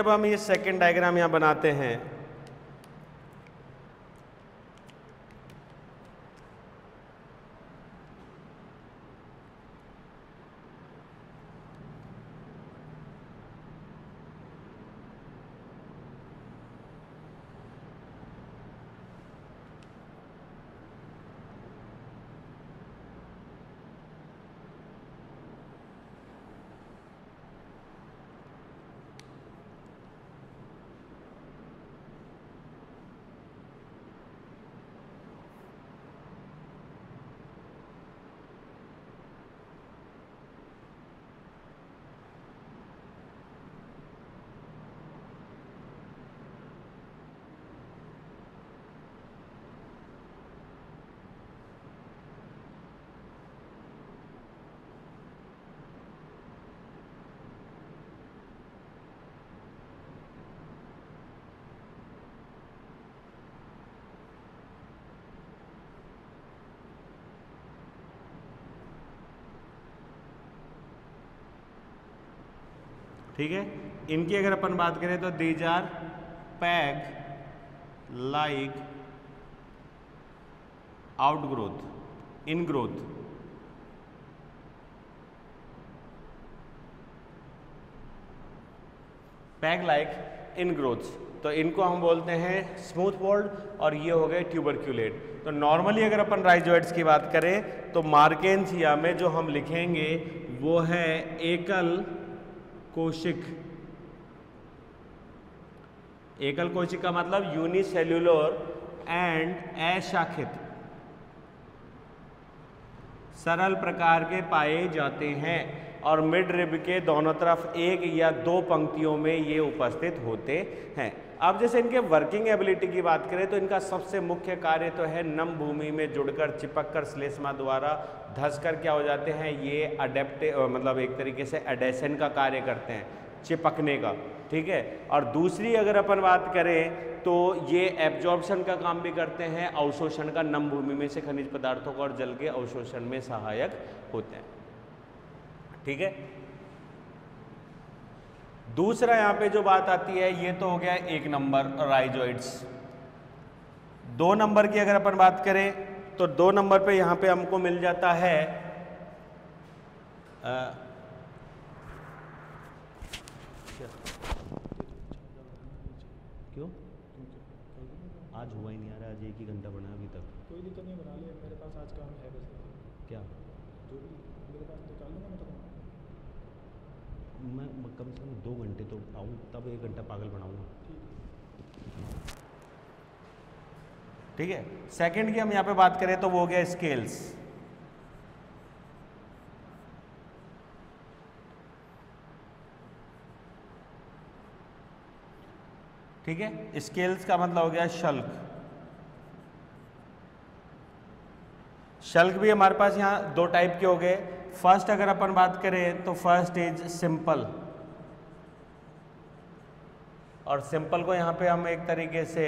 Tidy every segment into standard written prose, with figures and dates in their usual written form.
जब हम ये सेकंड डायग्राम यहाँ बनाते हैं, ठीक है, इनकी अगर अपन बात करें तो these are peg like outgrowth in growth. Peg like in growth, तो इनको हम बोलते हैं स्मूथ वॉल्ड और ये हो गए ट्यूबरक्यूलेट। तो नॉर्मली अगर अपन राइजोइड्स की बात करें तो मार्केंसिया में जो हम लिखेंगे वो है एकल कोशिक। एकल कोशिक का मतलब यूनिसेल्यूलर एंड अशाखित सरल प्रकार के पाए जाते हैं और मिड रिब के दोनों तरफ एक या दो पंक्तियों में ये उपस्थित होते हैं। अब जैसे इनके वर्किंग एबिलिटी की बात करें तो इनका सबसे मुख्य कार्य तो है नम भूमि में जुड़कर चिपककर श्लेष्मा द्वारा धंसकर क्या हो जाते हैं, ये अडेप्टिव मतलब एक तरीके से एडेशन का कार्य करते हैं, चिपकने का। ठीक है, और दूसरी अगर अपन बात करें तो ये एब्जॉर्प्शन का काम भी करते हैं, अवशोषण का, नम भूमि में से खनिज पदार्थों को और जल के अवशोषण में सहायक होते हैं। ठीक है, दूसरा यहाँ पे जो बात आती है ये तो हो गया एक नंबर राइजोइड्स। दो नंबर की अगर अपन बात करें तो दो नंबर पे यहाँ पे हमको मिल जाता है क्यों आज हुआ ही नहीं आ रहा, आज एक ही घंटा बना अभी तक। कोई दिक्कत नहीं, बना लिया, मेरे पास आज काम है बस। क्या जो भी मेरे पास निकाल लूँगा मैं तो। मैं कम से कम 2 घंटे तो आऊँ तब 1 घंटा पागल बनाऊँगा। ठीक है, सेकंड की हम यहाँ पे बात करें तो वो हो गया स्केल्स। ठीक है, स्केल्स का मतलब हो गया शल्क। शल्क भी हमारे पास यहाँ दो टाइप के हो गए। फर्स्ट अगर अपन बात करें तो फर्स्ट इज सिंपल, और सिंपल को यहाँ पे हम एक तरीके से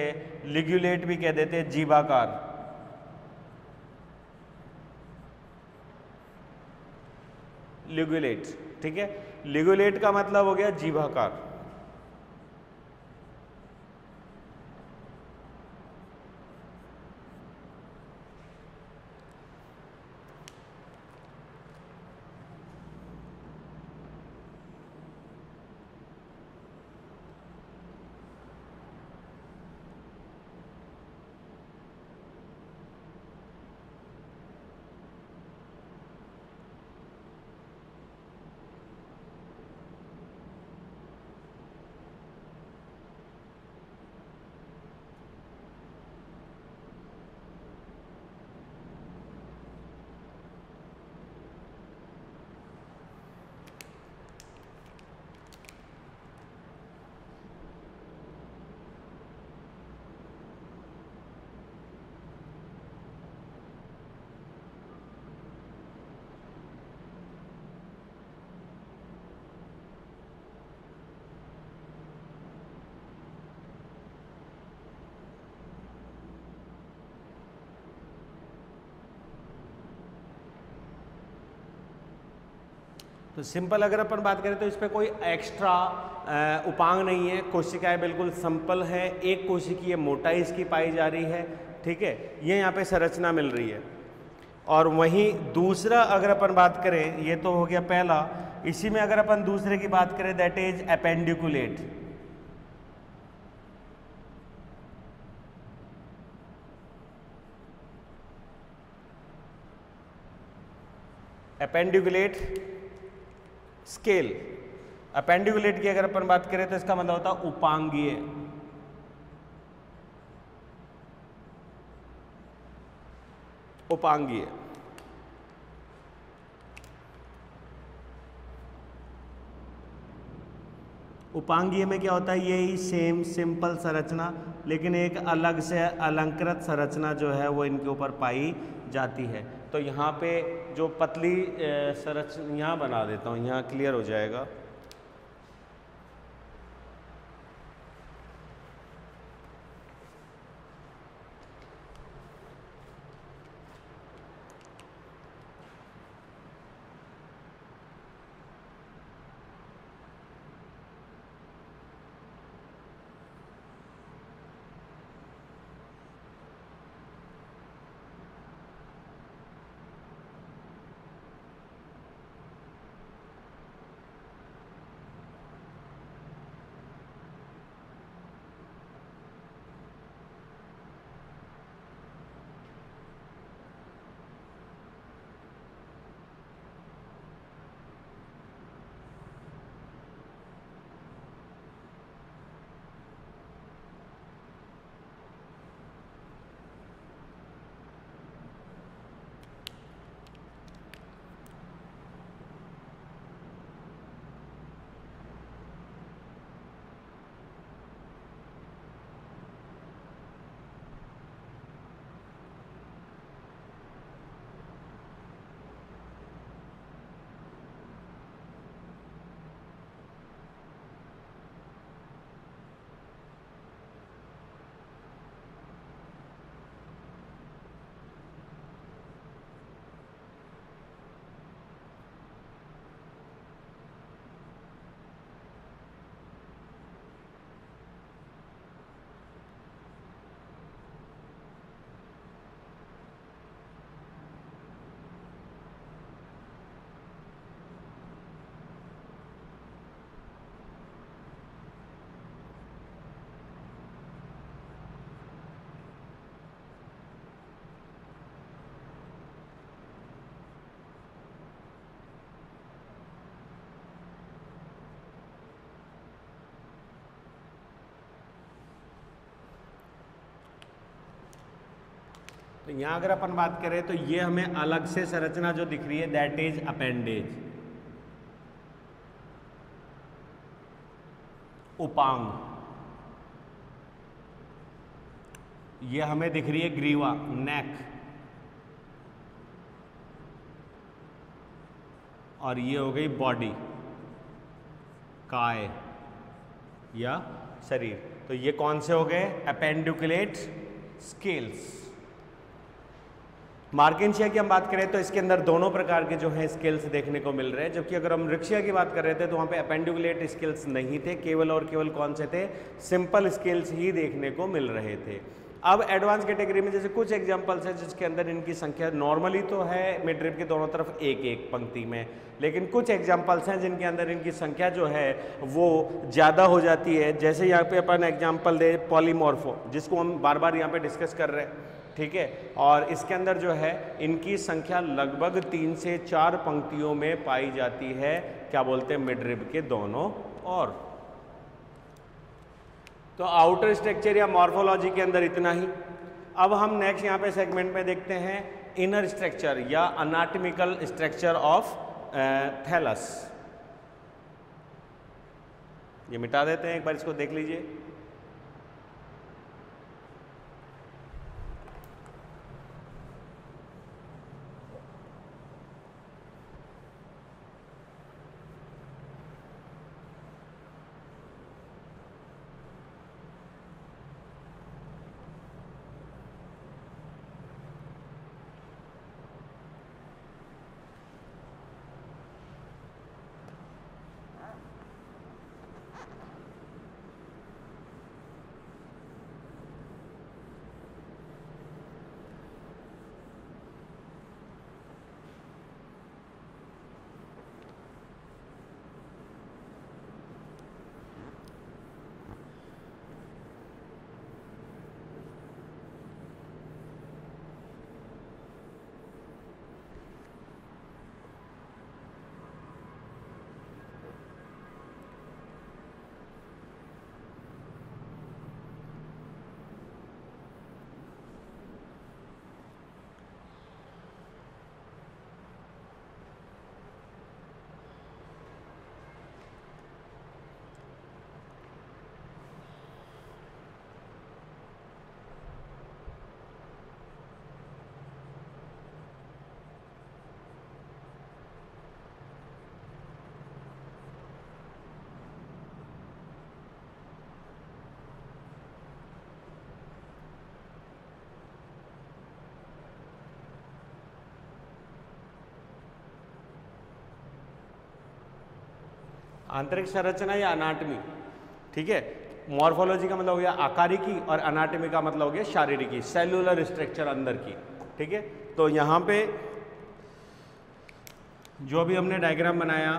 लिग्यूलेट भी कह देते हैं, जीवाकार। लिग्यूलेट, ठीक है, लिग्यूलेट का मतलब हो गया जीवाकार। तो सिंपल अगर अपन बात करें तो इस पर कोई एक्स्ट्रा उपांग नहीं है, कोशिकाएं बिल्कुल सिंपल है, एक कोशिकीय मोटाई इसकी पाई जा रही है, ठीक है, ये यहाँ पे संरचना मिल रही है। और वहीं दूसरा अगर अपन बात करें, ये तो हो गया पहला, इसी में अगर अपन दूसरे की बात करें दैट इज एपेंडिकुलेट। एपेंडिकुलेट स्केल, एपेंडिकुलेट की अगर अपन बात करें तो इसका मतलब होता है उपांगीय। उपांगीय उपांगीय में क्या होता है, यही सेम सिंपल संरचना, लेकिन एक अलग से अलंकृत संरचना जो है वो इनके ऊपर पाई जाती है। तो यहाँ पे जो पतली संरचना यहाँ बना देता हूँ, यहाँ क्लियर हो जाएगा। तो यहाँ अगर अपन बात करें तो ये हमें अलग से संरचना जो दिख रही है दैट इज अपेंडेज, उपांग। ये हमें दिख रही है ग्रीवा, नेक, और ये हो गई बॉडी, काय या शरीर। तो ये कौन से हो गए, एपेंडिकुलेट स्केल्स। मार्केंशिया की हम बात करें तो इसके अंदर दोनों प्रकार के जो हैं स्केल्स देखने को मिल रहे हैं, जबकि अगर हम रिक्शिया की बात कर रहे थे तो वहाँ पे अपेंडिकुलेट स्केल्स नहीं थे, केवल और केवल कौन से थे, सिंपल स्केल्स ही देखने को मिल रहे थे। अब एडवांस कैटेगरी में जैसे कुछ एग्जांपल्स हैं जिसके अंदर इनकी संख्या नॉर्मली तो है मिड रिब के दोनों तरफ एक एक पंक्ति में, लेकिन कुछ एग्जांपल्स हैं जिनके अंदर इनकी संख्या जो है वो ज़्यादा हो जाती है। जैसे यहाँ पे अपन एग्जांपल दे पॉलीमॉर्फो, जिसको हम बार बार यहाँ पे डिस्कस कर रहे हैं, ठीक है, और इसके अंदर जो है इनकी संख्या लगभग 3 से 4 पंक्तियों में पाई जाती है, क्या बोलते हैं, मिड रिब के दोनों ओर। तो आउटर स्ट्रक्चर या मॉर्फोलॉजी के अंदर इतना ही। अब हम नेक्स्ट यहाँ पे सेगमेंट में देखते हैं इनर स्ट्रक्चर या अनाटॉमिकल स्ट्रक्चर ऑफ थैलस। ये मिटा देते हैं, एक बार इसको देख लीजिए। आंतरिक संरचना या अनाटमी, ठीक है। मॉर्फोलॉजी का मतलब हो गया आकारिकी और अनाटमी का मतलब हो गया शारीरिकी, सेलुलर स्ट्रक्चर अंदर की, ठीक है। तो यहाँ पे जो भी हमने डायग्राम बनाया,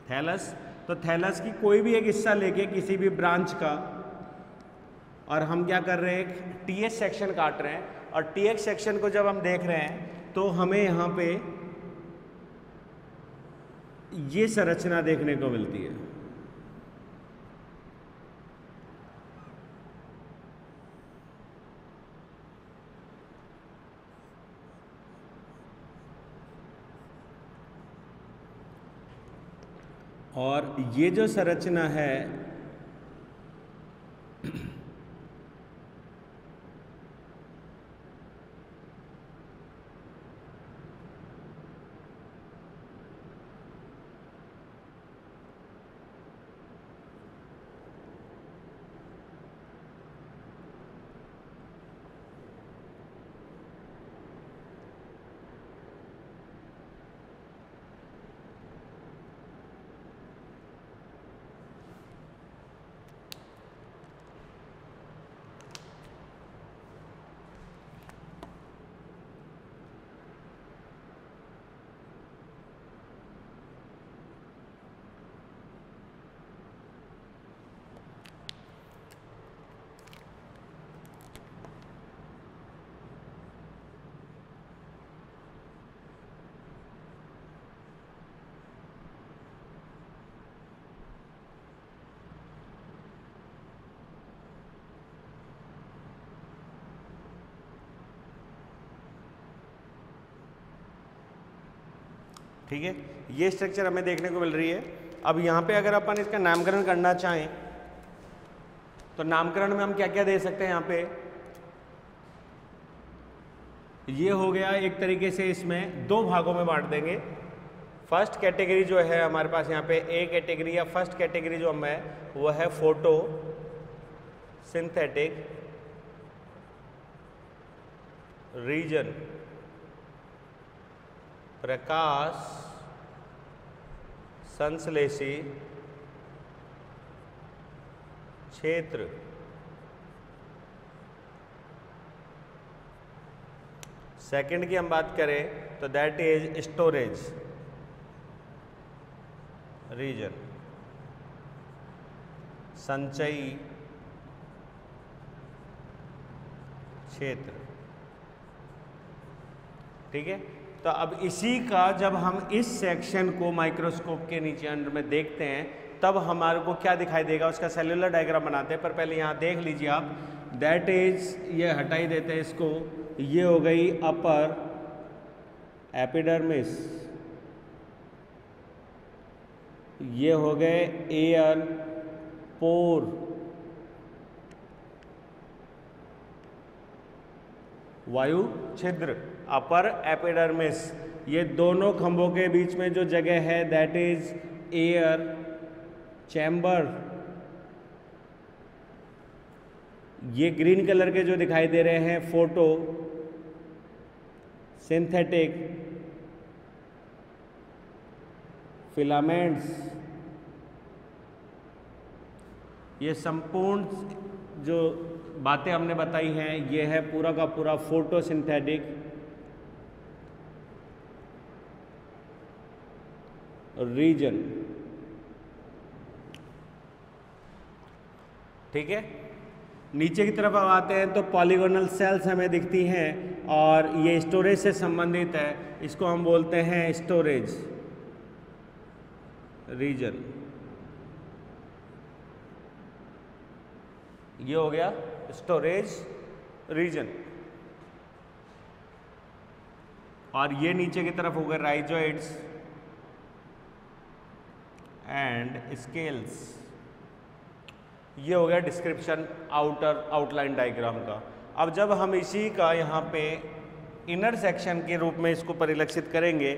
थैलस, तो थैलस की कोई भी एक हिस्सा लेके किसी भी ब्रांच का, और हम क्या कर रहे हैं, टीएच सेक्शन काट रहे हैं, और टीएच सेक्शन को जब हम देख रहे हैं तो हमें यहाँ पे ये संरचना देखने को मिलती है। और ये जो संरचना है ठीक है, ये स्ट्रक्चर हमें देखने को मिल रही है। अब यहाँ पे अगर अपन इसका नामकरण करना चाहें तो नामकरण में हम क्या क्या दे सकते हैं। यहाँ पे ये हो गया एक तरीके से, इसमें दो भागों में बांट देंगे। फर्स्ट कैटेगरी जो है हमारे पास यहाँ पे ए कैटेगरी या फर्स्ट कैटेगरी जो हम है वो है फोटो सिंथेटिक रीजन, प्रकाश संश्लेषी क्षेत्र। सेकंड की हम बात करें तो दैट इज स्टोरेज रीजन, संचयी क्षेत्र। ठीक है, तो अब इसी का जब हम इस सेक्शन को माइक्रोस्कोप के नीचे अंदर में देखते हैं तब हमारे को क्या दिखाई देगा, उसका सेलुलर डायग्राम बनाते हैं। पर पहले यहाँ देख लीजिए आप, दैट इज, ये हटाई देते हैं इसको, ये हो गई अपर एपिडर्मिस, ये हो गए एयर पोर, वायु छिद्र, अपर एपिडर्मिस। ये दोनों खंभों के बीच में जो जगह है दैट इज एयर चैम्बर। ये ग्रीन कलर के जो दिखाई दे रहे हैं फोटो सिंथेटिक फिलामेंट्स। ये संपूर्ण जो बातें हमने बताई हैं ये है पूरा का पूरा फोटोसिंथेटिक रीजन। ठीक है, नीचे की तरफ अब आते हैं तो पॉलीगोनल सेल्स हमें दिखती हैं और ये स्टोरेज से संबंधित है, इसको हम बोलते हैं स्टोरेज रीजन। ये हो गया स्टोरेज रीजन। और ये नीचे की तरफ हो गए राइजोइड्स एंड स्केल्स। ये हो गया डिस्क्रिप्शन आउटलाइन डायग्राम का। अब जब हम इसी का यहाँ पे इनर सेक्शन के रूप में इसको परिलक्षित करेंगे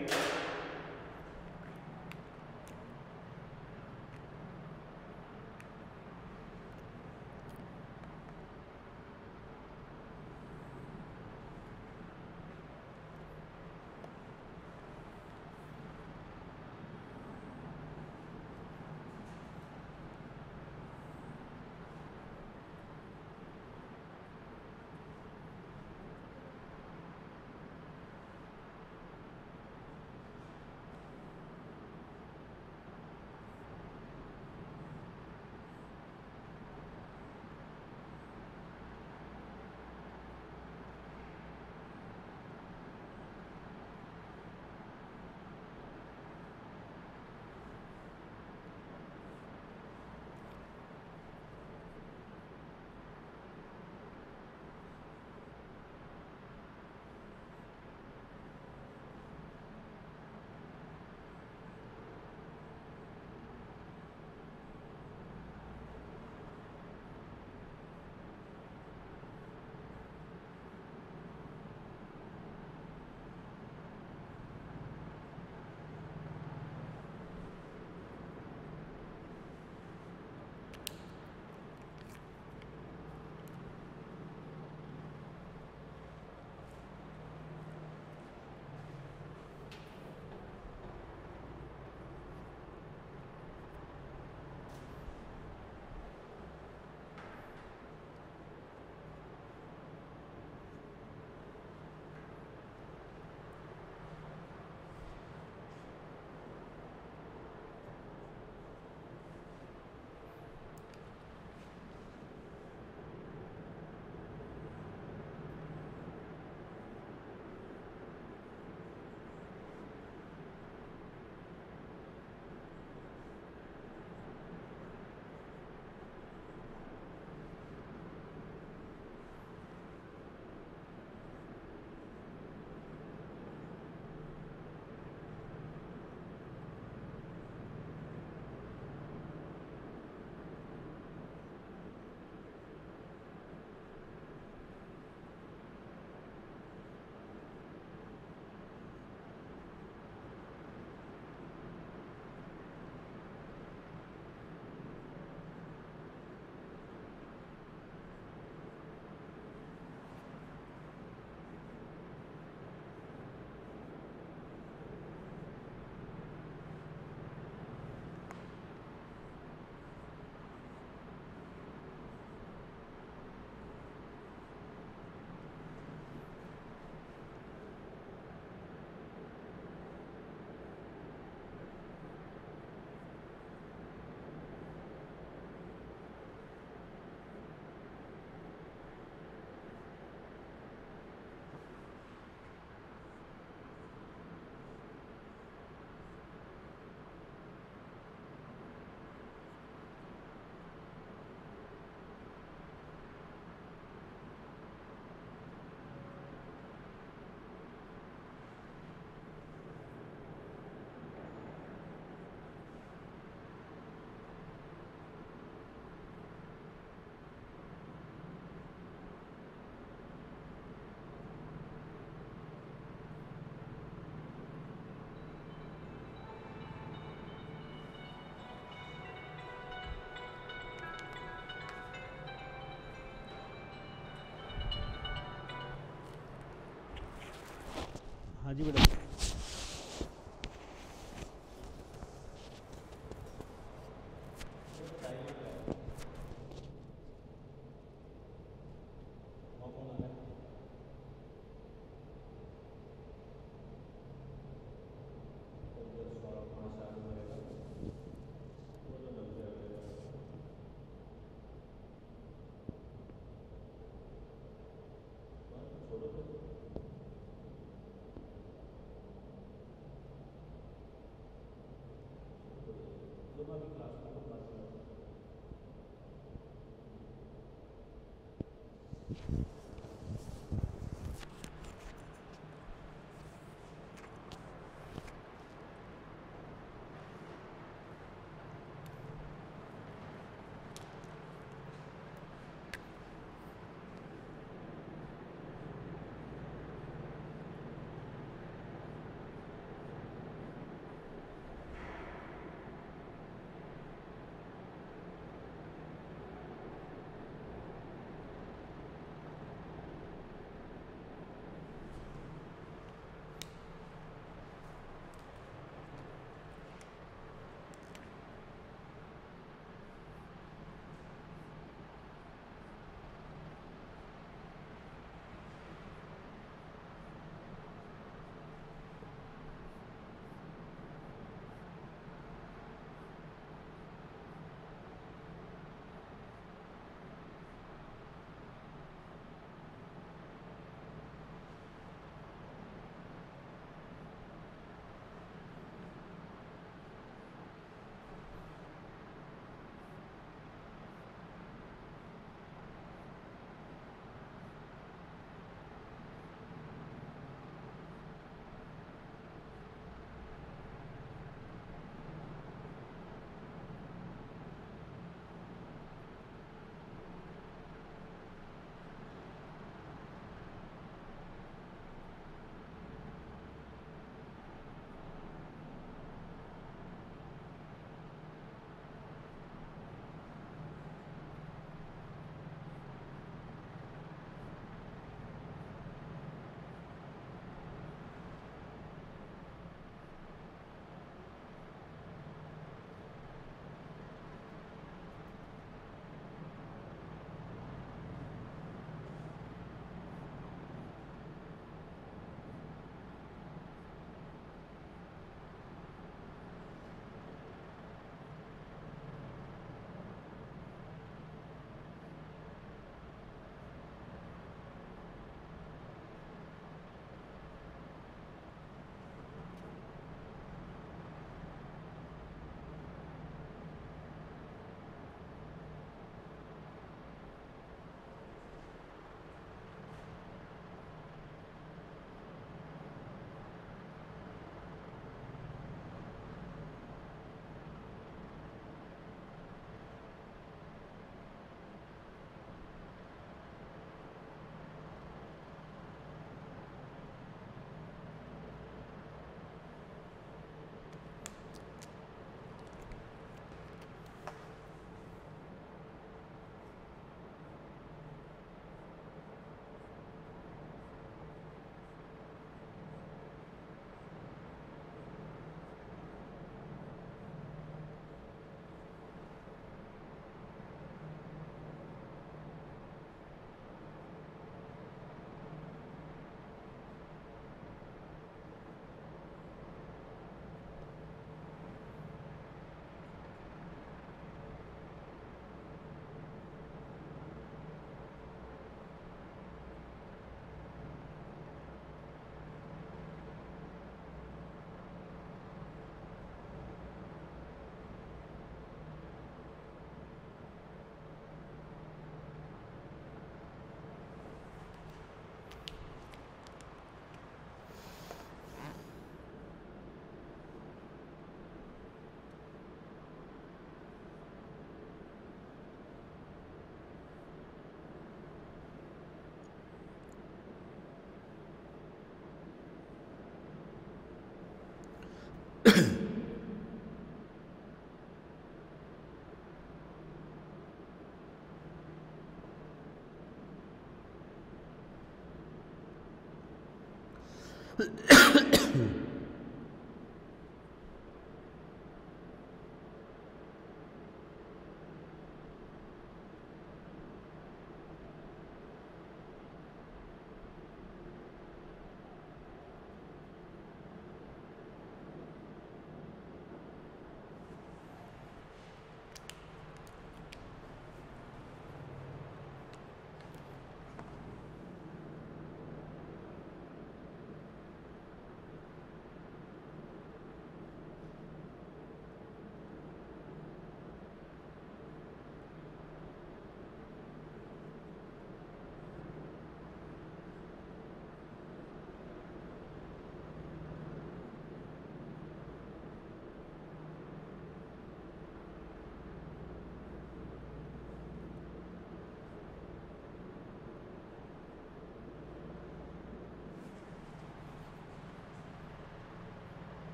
हाँ जी बेटा।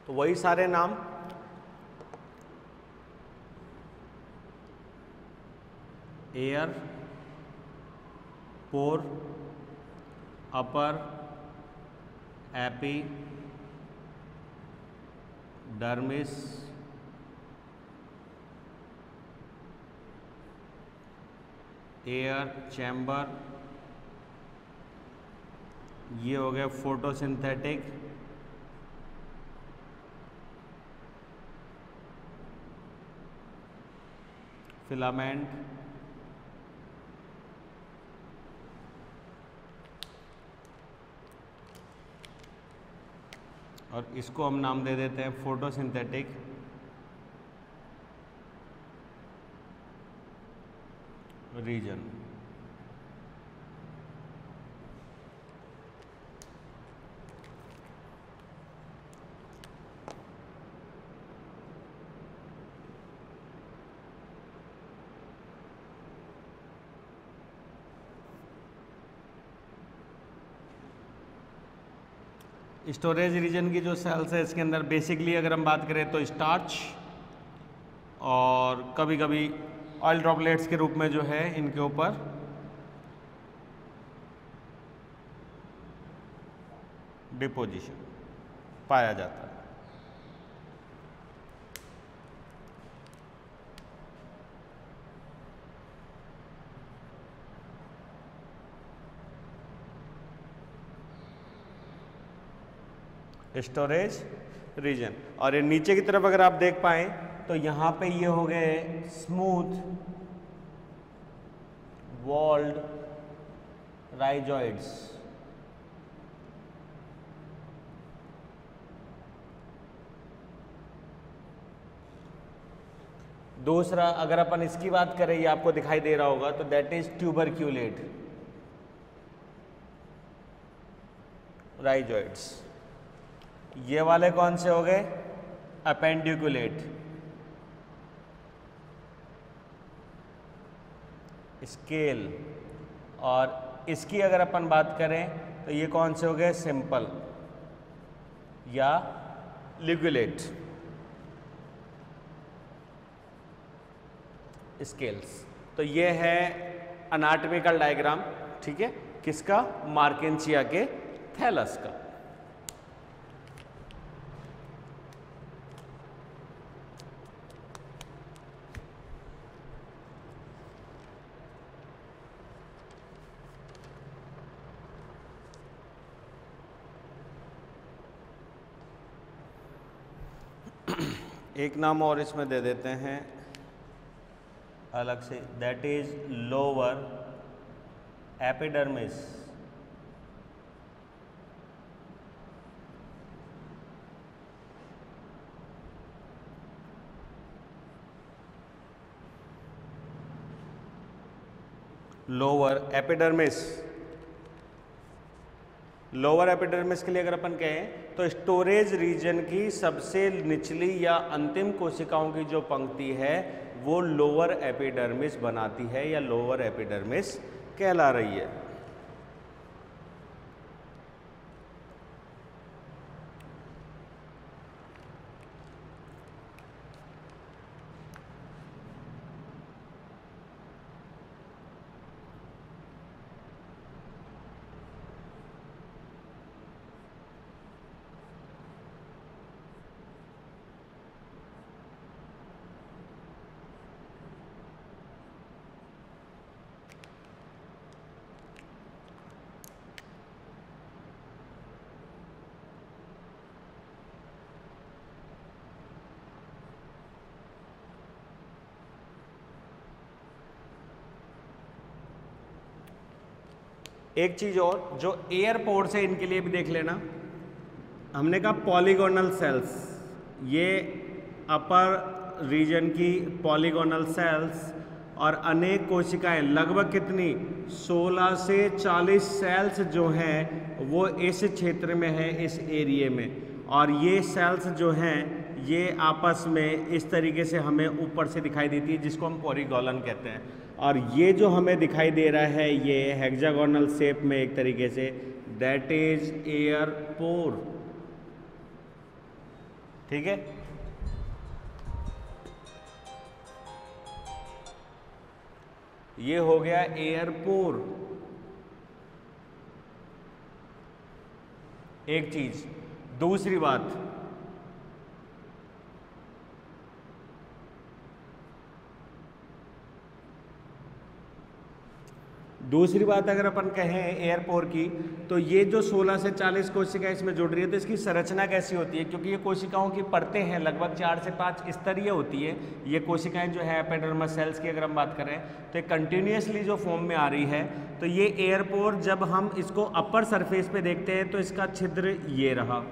तो वही सारे नाम, एयर पोर, अपर एपी डर्मिस, एयर चैम्बर, ये हो गया फोटोसिंथेटिक, फिलामेंट, और इसको हम नाम दे देते हैं फोटोसिंथेटिक रीजन। स्टोरेज रीजन की जो सेल्स है इसके अंदर बेसिकली अगर हम बात करें तो स्टार्च और कभी कभी ऑयल ड्रॉपलेट्स के रूप में जो है इनके ऊपर डिपोजिशन पाया जाता है। Storage region. और ये नीचे की तरफ अगर आप देख पाएं तो यहाँ पे ये हो गए स्मूथ वॉल्ड राइजॉइड्स। दूसरा अगर अपन इसकी बात करें, ये आपको दिखाई दे रहा होगा, तो दैट इज ट्यूबरक्यूलेट राइजॉइड्स। ये वाले कौन से हो गए? अपेंडिकुलेट। स्केल। और इसकी अगर अपन बात करें तो ये कौन से हो गए? सिंपल या लिगुलेट स्केल्स। तो ये है अनाटॉमिकल डायग्राम, ठीक है, किसका? मार्केंशिया के थैलस का। एक नाम और इसमें दे देते हैं अलग से, that is lower epidermis. Lower epidermis. Lower epidermis के लिए अगर अपन कहें तो स्टोरेज रीजन की सबसे निचली या अंतिम कोशिकाओं की जो पंक्ति है वो लोअर एपिडर्मिस बनाती है या लोअर एपिडर्मिस कहला रही है। एक चीज और जो एयरपोर्ट्स है इनके लिए भी देख लेना। हमने कहा पॉलीगोनल सेल्स, ये अपर रीजन की पॉलीगोनल सेल्स और अनेक कोशिकाएं, लगभग कितनी 16 से 40 सेल्स जो हैं वो इस क्षेत्र में है, इस एरिया में। और ये सेल्स जो हैं ये आपस में इस तरीके से हमें ऊपर से दिखाई देती है जिसको हम पॉलीगोनल कहते हैं। और ये जो हमें दिखाई दे रहा है ये हेक्सागोनल शेप में एक तरीके से, दैट इज एयर पोर। ठीक है। ये हो गया एयरपोर। एक चीज, दूसरी बात, अगर अपन कहें एयरपोर की, तो ये जो 16 से 40 कोशिकाएं इसमें जुड़ रही है, तो इसकी संरचना कैसी होती है? क्योंकि ये कोशिकाओं की परतें हैं, लगभग 4 से 5 स्तरीय होती है। ये कोशिकाएं जो है एपिडर्मस सेल्स की अगर हम बात करें तो कंटिन्यूसली जो फॉर्म में आ रही है, तो ये एयरपोर जब हम इसको अपर सरफेस पे देखते हैं तो इसका छिद्र ये रहा,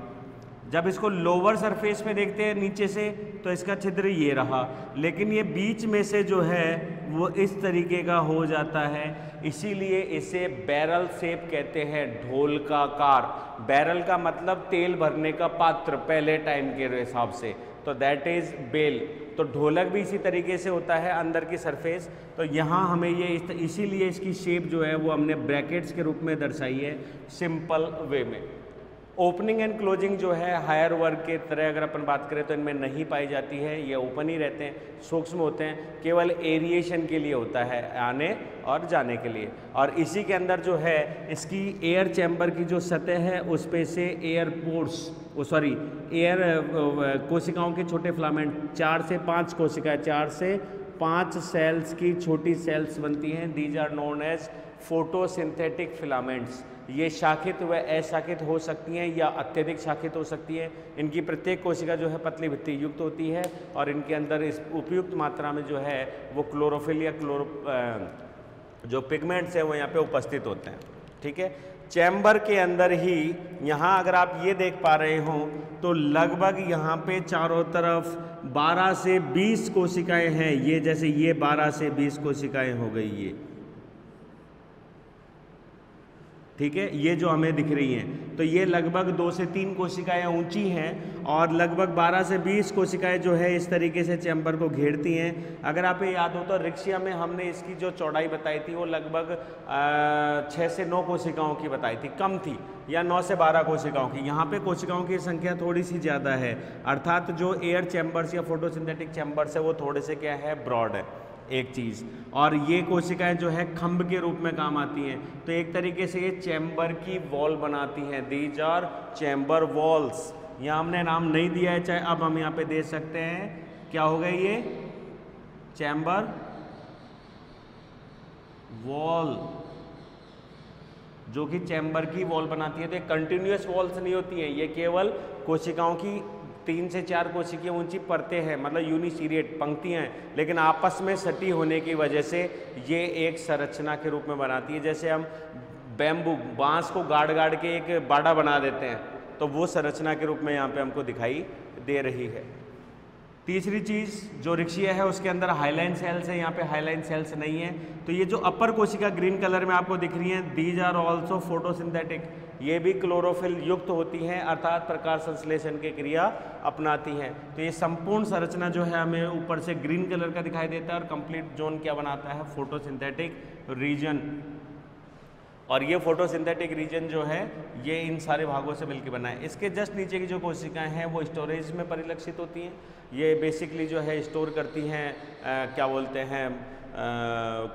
जब इसको लोअर सरफेस पे देखते हैं नीचे से तो इसका छिद्र ये रहा, लेकिन ये बीच में से जो है वो इस तरीके का हो जाता है, इसीलिए इसे बैरल शेप कहते हैं, ढोलकाकार। बैरल का मतलब तेल भरने का पात्र पहले टाइम के हिसाब से, तो दैट इज बेल। तो ढोलक भी इसी तरीके से होता है अंदर की सरफेस। तो यहाँ हमें ये इसीलिए इसकी शेप जो है वो हमने ब्रैकेट्स के रूप में दर्शाई है सिंपल वे में। ओपनिंग एंड क्लोजिंग जो है हायर वर्ग के तरह अगर अपन बात करें तो इनमें नहीं पाई जाती है, ये ओपन ही रहते हैं, सूक्ष्म होते हैं, केवल एरिएशन के लिए होता है, आने और जाने के लिए। और इसी के अंदर जो है इसकी एयर चैम्बर की जो सतह है उस पे से एयर कोशिकाओं के छोटे फिलामेंट, 4 से 5 कोशिकाएं, 4 से 5 सेल्स की छोटी सेल्स बनती हैं। These are known as photosynthetic filaments. ये शाखित व अशाखित हो सकती हैं या अत्यधिक शाखित हो सकती हैं। इनकी प्रत्येक कोशिका जो है पतली भित्ति युक्त होती है और इनके अंदर इस उपयुक्त मात्रा में जो है वो क्लोरोफिल या जो पिगमेंट्स हैं वो यहाँ पे उपस्थित होते हैं। ठीक है, चैम्बर के अंदर ही यहाँ अगर आप ये देख पा रहे हो तो लगभग यहाँ पे चारों तरफ 12 से 20 कोशिकाएं हैं। ये जैसे ये 12 से 20 कोशिकाएं हो गई ये, ठीक है, ये जो हमें दिख रही हैं, तो ये लगभग 2 से 3 कोशिकाएं ऊंची हैं और लगभग 12 से 20 कोशिकाएं जो है इस तरीके से चैम्बर को घेरती हैं। अगर आप ये याद हो तो रिक्शिया में हमने इसकी जो चौड़ाई बताई थी वो लगभग 6 से 9 कोशिकाओं की बताई थी, कम थी, या 9 से 12 कोशिकाओं की। यहाँ पे कोशिकाओं की संख्या थोड़ी सी ज़्यादा है, अर्थात जो एयर चैम्बर्स या फोटोसिंथेटिक चैम्बर्स है वो थोड़े से क्या है, ब्रॉड है एक चीज़। और ये कोशिकाएं जो है खंभ के रूप में काम आती हैं, तो एक तरीके से ये चैम्बर की वॉल बनाती हैं। These are chamber walls. यहाँ हमने नाम नहीं दिया है, चाहे अब हम यहाँ पे दे सकते हैं, क्या हो गई ये चैम्बर वॉल, जो कि चैम्बर की वॉल बनाती है। तो ये कंटिन्यूअस वॉल्स नहीं होती हैं, ये केवल कोशिकाओं की 3 से 4 कोशिकीय ऊंची परतें हैं, मतलब यूनिसीरिएट पंक्तियां हैं, लेकिन आपस में सटी होने की वजह से ये एक संरचना के रूप में बनाती है। जैसे हम बैम्बू, बांस को गाड़ गाड़ के एक बाड़ा बना देते हैं, तो वो संरचना के रूप में यहाँ पे हमको दिखाई दे रही है। तीसरी चीज़ जो रिक्शिया है उसके अंदर हाइलाइन सेल्स है, यहाँ पे हाइलाइन सेल्स नहीं है। तो ये जो अपर कोशिका ग्रीन कलर में आपको दिख रही हैं, दीज आर ऑल्सो फोटोसिंथेटिक, ये भी क्लोरोफिल युक्त होती हैं, अर्थात प्रकाश संश्लेषण की क्रिया अपनाती हैं। तो ये संपूर्ण संरचना जो है हमें ऊपर से ग्रीन कलर का दिखाई देता है और कंप्लीट जोन क्या बनाता है, फोटोसिंथेटिक रीजन। और ये फोटोसिंथेटिक रीजन जो है ये इन सारे भागों से मिलकर बना है। इसके जस्ट नीचे की जो कोशिकाएं हैं वो स्टोरेज में परिलक्षित होती हैं। ये बेसिकली जो है स्टोर करती हैं क्या बोलते हैं,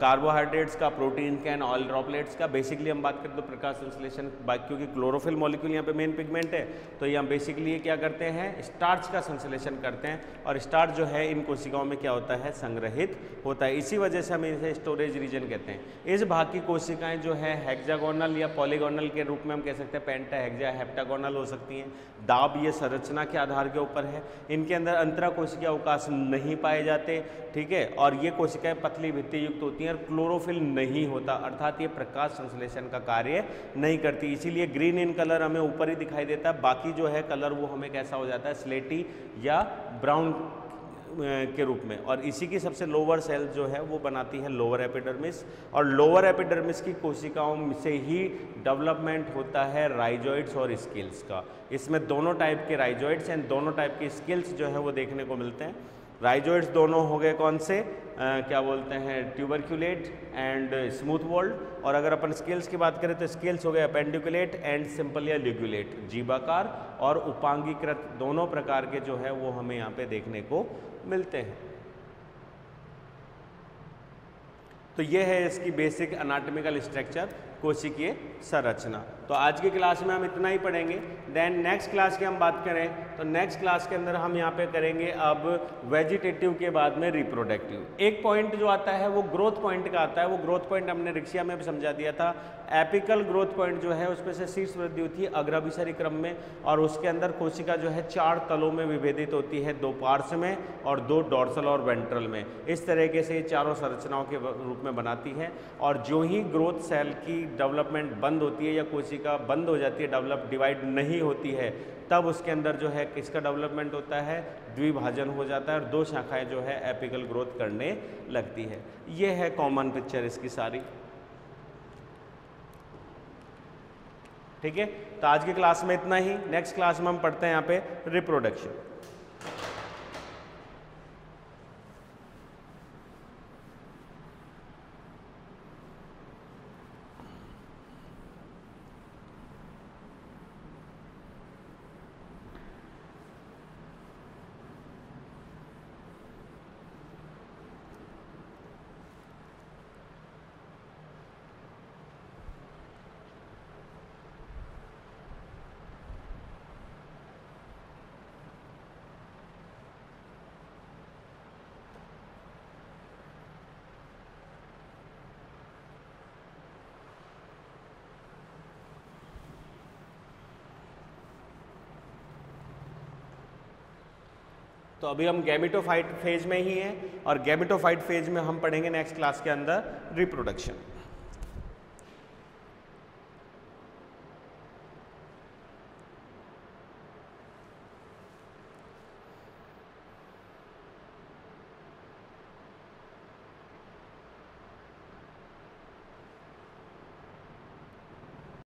कार्बोहाइड्रेट्स का, प्रोटीन का एंड ऑयल ड्रॉपलेट्स का। बेसिकली हम बात करें तो प्रकाश संश्लेषण, क्योंकि क्लोरोफिल मॉलिक्यूल यहाँ पे मेन पिगमेंट है, तो ये हम बेसिकली क्या करते हैं, स्टार्च का संश्लेषण करते हैं, और स्टार्च जो है इन कोशिकाओं में क्या होता है, संग्रहित होता है। इसी वजह से हम इसे स्टोरेज रीजन कहते हैं। इस भाग की कोशिकाएं जो है हेक्सागोनल या पॉलीगोनल के रूप में हम कह सकते हैं, पेंटा, हेक्सा, हेप्टागोनल हो सकती हैं। दाब ये संरचना के आधार के ऊपर है, इनके अंदर अंतरा कोशिकीय अवकाश नहीं पाए जाते, ठीक है, और ये कोशिकाएं पतली भित्ति युक्त होती हैं और क्लोरोफिल नहीं होता, अर्थात ये प्रकाश संश्लेषण का कार्य नहीं करती। इसीलिए ग्रीन इन कलर हमें ऊपर ही दिखाई देता है, बाकी जो है कलर वो हमें कैसा हो जाता है, स्लेटी या ब्राउन के रूप में। और इसी की सबसे लोअर सेल जो है वो बनाती है लोअर एपिडर्मिस, और लोअर एपिडर्मिस की कोशिकाओं से ही डेवलपमेंट होता है राइजोइड्स और स्किल्स का। इसमें दोनों टाइप के राइजोइड्स एंड दोनों टाइप के स्किल्स जो है वो देखने को मिलते हैं। राइजोइड्स दोनों हो गए कौन से, क्या बोलते हैं, ट्यूबरक्यूलेट एंड स्मूथ वॉल्ड। और अगर अपन स्केल्स की बात करें तो स्केल्स हो गए अपेंडिकुलेट एंड सिंपल या लिग्यूलेट, जीवाकार और उपांगीकृत, दोनों प्रकार के जो है वो हमें यहाँ पे देखने को मिलते हैं। तो ये है इसकी बेसिक एनाटॉमिकल स्ट्रक्चर, कोशिकीय संरचना। तो आज की क्लास में हम इतना ही पढ़ेंगे। देन नेक्स्ट क्लास की हम बात करें तो नेक्स्ट क्लास के अंदर हम यहाँ पे करेंगे अब वेजिटेटिव के बाद में रिप्रोडक्टिव। एक पॉइंट जो आता है वो ग्रोथ पॉइंट का आता है, वो ग्रोथ पॉइंट हमने रिक्शिया में भी समझा दिया था। एपिकल ग्रोथ पॉइंट जो है उसमें से शीर्ष वृद्धि होती है अग्राभिसरी क्रम में, और उसके अंदर कोशिका जो है 4 तलों में विभेदित होती है, 2 पार्श्व में और 2 डॉर्सल और वेंट्रल में। इस तरीके से ये चारों संरचनाओं के रूप में बनाती है। और जो ही ग्रोथ सेल की डेवलपमेंट बंद होती है या कोशिका बंद हो जाती है, डेवलप डिवाइड नहीं होती है, तब उसके अंदर जो है किसका डेवलपमेंट होता है, द्विभाजन हो जाता है और 2 शाखाएं जो है एपिकल ग्रोथ करने लगती है। ये है कॉमन पिक्चर इसकी सारी। ठीक है, तो आज की क्लास में इतना ही। नेक्स्ट क्लास में हम पढ़ते हैं यहाँ पे रिप्रोडक्शन। तो अभी हम गैमेटोफाइट फेज में ही हैं और गैमेटोफाइट फेज में हम पढ़ेंगे नेक्स्ट क्लास के अंदर रिप्रोडक्शन।